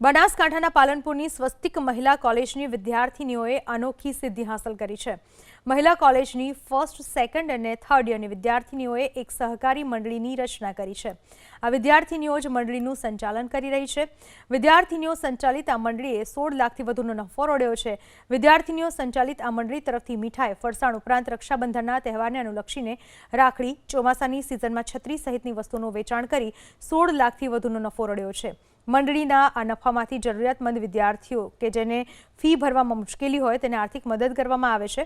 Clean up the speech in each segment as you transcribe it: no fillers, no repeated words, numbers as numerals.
બનાસકાંઠાના પાલનપુરની સ્વસ્તિક મહિલા કોલેજની વિદ્યાર્થીનીઓએ અનોખી સિદ્ધિ હાંસલ કરી છે। મહિલા કોલેજની ફર્સ્ટ, સેકન્ડ અને થર્ડ યરની વિદ્યાર્થીનીઓએ એક સહકારી મંડળીની રચના કરી છે। આ વિદ્યાર્થીનીઓ જ મંડળીનું સંચાલન કરી રહી છે। વિદ્યાર્થીનીઓ સંચાલિત આ મંડળીએ 16 લાખથી વધુનો નફો રોળ્યો છે। વિદ્યાર્થીનીઓ સંચાલિત આ મંડળી તરફથી મીઠાઈ, ફરસાણ ઉપરાંત રક્ષાબંધનના તહેવારને અનુલક્ષીને રાખડી, ચોમાસાની સિઝનમાં છત્રી સહિતની વસ્તુઓનું વેચાણ કરી 16 લાખથી વધુનો નફો રોળ્યો છે। મંડળીના આ નફામાંથી જરૂરિયાતમંદ વિદ્યાર્થીઓ કે જેને ફી ભરવામાં મુશ્કેલી હોય તેને આર્થિક મદદ કરવામાં આવે છે।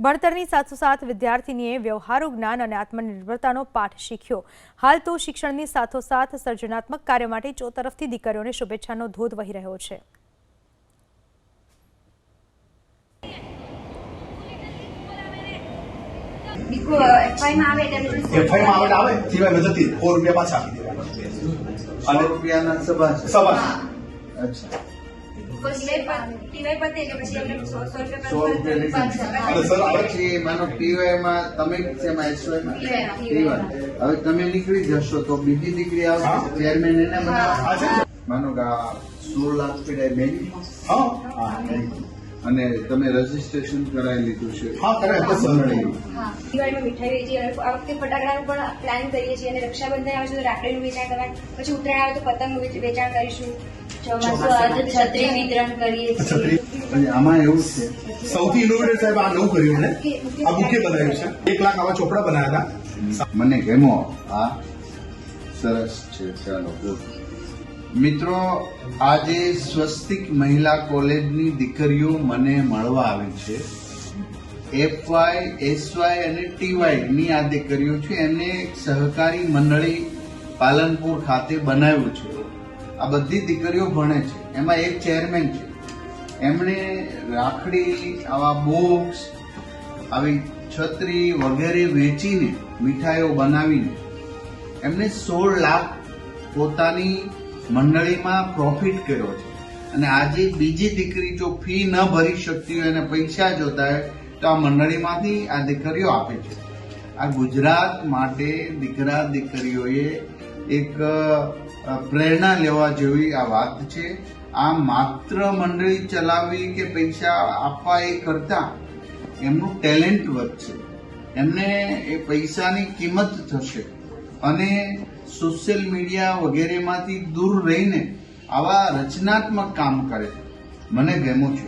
ભણતરની સાથોસાથ વિદ્યાર્થીનીએ વ્યવહારુ જ્ઞાન અને આત્મનિર્ભરતાનો પાઠ શીખ્યો। હાલ તો શિક્ષણની સાથોસાથ સર્જનાત્મક કાર્ય માટે ચોતરફથી દીકરીઓને શુભેચ્છાનો ધોધ વહી રહ્યો છે। હવે તમે નીકળી જશો તો બીજી દીકરી આવશે, ચેરમેન એને માનો કે 16 લાખ પીડાય બેંક અને તમે રજીસ્ટ્રેશન કરાવી લીધું છે? હા, દિવાળીમાં મીઠાઈ વેચી, આ વખતે ફટાકડાનું પણ પ્લાન કરીએ છીએ અને રક્ષાબંધન આવે છે તો રાખડીનું વેચાણ કરવાનું, પછી ઉત્તરાયણ આવે તો પતંગનું વેચાણ કરીશું, ચોમાસું આવે તો છત્રી વિતરણ કરીએ છીએ। આમાં એવું છે સૌથી ઇનોવેટિવ સાહેબ આ નવું કર્યું ને, આ બુકે બનાવ્યું છે। 1 લાખ આવા ચોપડા બનાવ્યા હતા। મને ગમો, આ સરસ છે। ચાલો મિત્રો, આજે સ્વસ્તિક મહિલા કોલેજની દીકરીઓ મને મળવા આવી છે। FY, SY અને TY ની આ દીકરીઓ છે, એમને એક સહકારી મંડળી પાલનપુર ખાતે બનાવ્યું છે। આ બધી દીકરીઓ ભણે છે, એમાં એક ચેરમેન છે। એમણે રાખડી, આવા બોક્સ, આવી છત્રી વગેરે વેચીને, મીઠાઈઓ બનાવીને એમને 16 લાખ પોતાની મંડળીમાં પ્રોફિટ કર્યો છે। અને આજે બીજી દીકરી જો ફી ન ભરી શકતી હોય અને પૈસા જોતા હોય તો આ મંડળીમાંથી આ દીકરીઓ આપે છે। આ ગુજરાત માટે દીકરા દીકરીઓએ એક પ્રેરણા લેવા જેવી આ વાત છે। આ માત્ર મંડળી ચલાવવી કે પૈસા આપવા એ કરતા એમનું ટેલેન્ટ વધશે, એમને એ પૈસાની કિંમત થશે અને સોશિયલ મીડિયા વગેરેમાંથી દૂર રહીને આવા રચનાત્મક કામ કરે છે। મને ગમ્યું છે,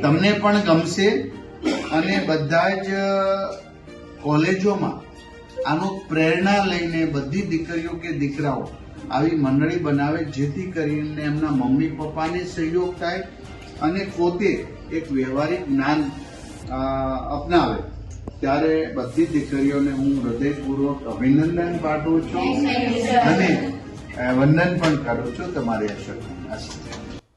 તમને પણ ગમશે અને બધા જ કોલેજોમાં આનો પ્રેરણા લઈને બધી દીકરીઓ કે દીકરાઓ આવી મંડળી બનાવે, જેથી કરીને એમના મમ્મી પપ્પાને સહયોગ થાય અને પોતે એક વ્યવહારિક જ્ઞાન અપનાવે। ત્યારે બધી દીકરીઓને હું હૃદયપૂર્વક અભિનંદન પાઠવું છું અને વંદન પણ કરું છું તમારી અસર।